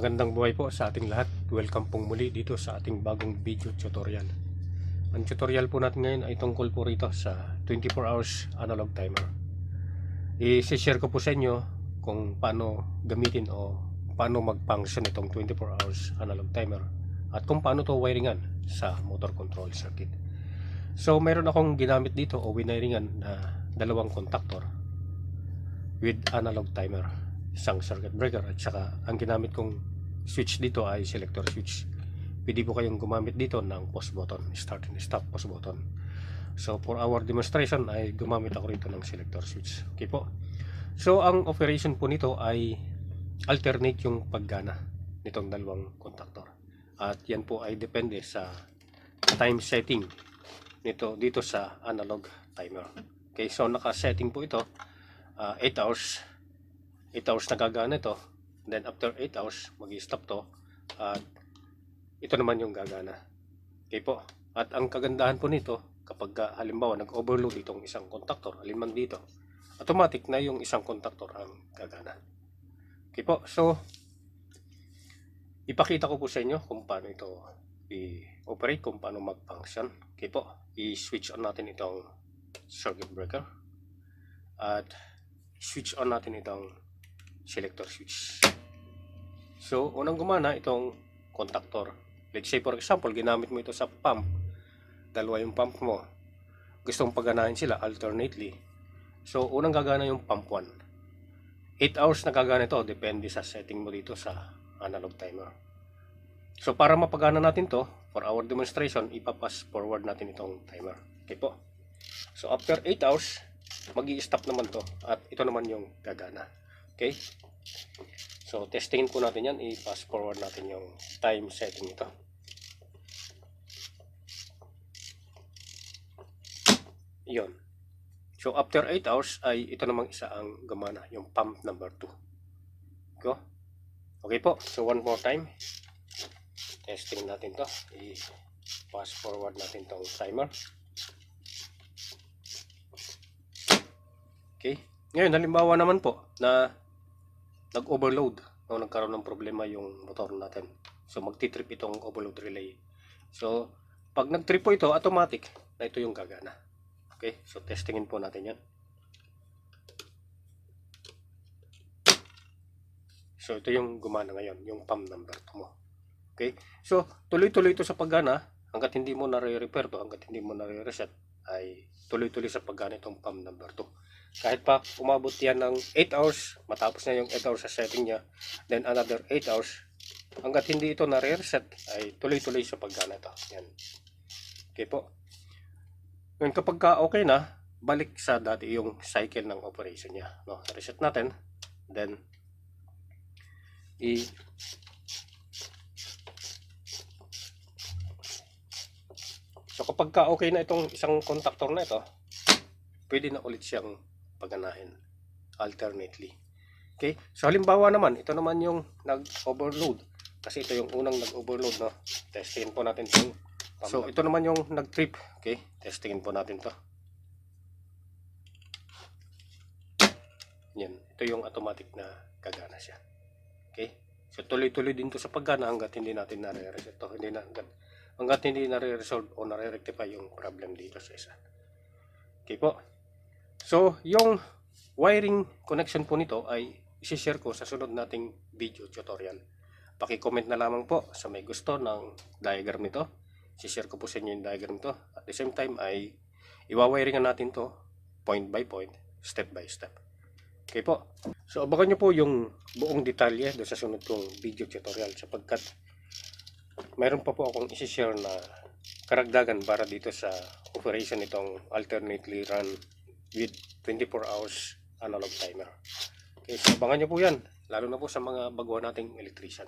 Magandang buhay po sa ating lahat. Welcome pong muli dito sa ating bagong video tutorial. Ang tutorial po natin ngayon ay tungkol po rito sa 24 hours analog timer. I-share ko po sa inyo kung paano gamitin o paano mag-function itong 24 hours analog timer at kung paano to wiringan sa motor control circuit. So mayroon akong ginamit dito o winiringan na dalawang contactor with analog timer, isang circuit breaker, at saka ang ginamit kong switch dito ay selector switch. Pwede po kayong gumamit dito ng pause button, start and stop pause button. So for our demonstration ay gumamit ako rito ng selector switch. Okay po. So ang operation po nito ay alternate yung paggana nitong dalawang contactor. At yan po ay depende sa time setting nito dito sa analog timer. Okay, so naka-setting po ito 8 hours. 8 hours nagagana ito. Then after 8 hours, mag-stop to. At ito naman yung gagana. Okay po. At ang kagandahan po nito, kapag halimbawa nag-overload itong isang contactor, alinman dito, automatic na yung isang contactor ang gagana. Okay po. So, ipakita ko po sa inyo kung paano ito i-operate, kung paano mag-function. Okay po. I-switch on natin itong circuit breaker. At switch on natin itong selector switch. So, unang gumana itong contactor. Let's say for example, ginamit mo ito sa pump. Dalawa yung pump mo. Gusto mong paganahin sila alternately. So, unang gagana yung pump 1. 8 hours na gagana ito. Depende sa setting mo dito sa analog timer. So, para mapagana natin to, for our demonstration, ipapass forward natin itong timer. Okay po. So, after 8 hours, mag-i-stop naman to. At ito naman yung gagana. Okay. So, testingin po natin yan. I-pass forward natin yung time setting ito. Yun. So, after 8 hours ay ito namang isa ang gumana. Yung pump number 2. Go. Okay po. So, one more time. Testing natin to. I-pass forward natin tong timer. Okay. Ngayon, halimbawa naman po na nag-overload o nagkaroon ng problema yung motor natin. So, magti-trip itong overload relay. So, pag nag-trip po ito, automatic na ito yung gagana. Okay. So, testingin po natin yan. So, ito yung gumana ngayon, yung pump number 2 mo. Okay. So, tuloy-tuloy ito sa paggana hanggat hindi mo nare-repair to, hanggat hindi mo nare-reset, ay tuloy-tuloy sa paggana itong pump number 2. Kahit pa umabot yan ng 8 hours, matapos na yung 8 hours sa setting niya, then another 8 hours, hanggat hindi ito nare-reset, ay tuloy-tuloy sa paggana ito. Yan. Okay po. Ngayon kapag ka okay na, balik sa dati yung cycle ng operation niya. No? Reset natin, then so kapag ka okay na itong isang contactor na ito, pwede na ulit siyang paganahin alternately. Okay? So halimbawa naman, ito naman yung nag-overload. Kasi ito yung unang nag-overload, no? Testingin po natin itong. So ito naman yung nag-trip. Okay? Testingin po natin to. Yan. Ito yung automatic na gagana siya. Okay? So tuloy-tuloy din to sa paggana hanggat hindi natin nare-reset to. Hanggat hindi nare-resolve o nare-rectify yung problem dito sa isa. Okay po. So, yung wiring connection po nito ay isi-share ko sa sunod nating video tutorial. Paki-comment na lamang po sa may gusto ng diagram nito. Isi-share ko po sa inyo yung diagram nito. At the same time ay iwawiringan natin to point by point, step by step. Okay po. So, abangan nyo po yung buong detalye doon sa sunod kong video tutorial sapagkat mayroon pa po akong isi-share na karagdagan para dito sa operation nitong alternately run with 24 hours analog timer. Okay, so abangan nyo po yan, lalo na po sa mga baguhan nating electrician.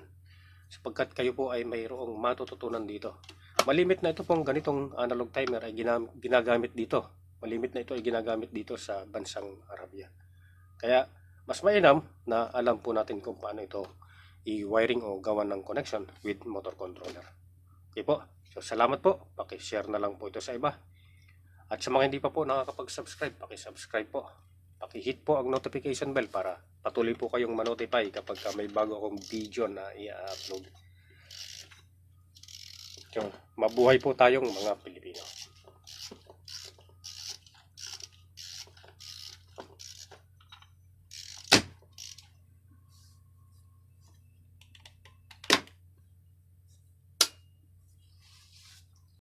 Sapagkat kayo po ay mayroong matututunan dito. Malimit na ito pong ganitong analog timer ay ginagamit dito. Malimit na ito ay ginagamit dito sa bansang Arabia. Kaya mas mainam na alam po natin kung paano ito i-wiring o gawan ng connection with motor controller. Okay po. So salamat po. Paki-share na lang po ito sa iba. At sa mga hindi pa po nakakapag-subscribe, paki-subscribe po. paki-hit po ang notification bell para patuloy po kayong manotify kapag may bago akong video na i-upload. So, mabuhay po tayong mga Pilipino.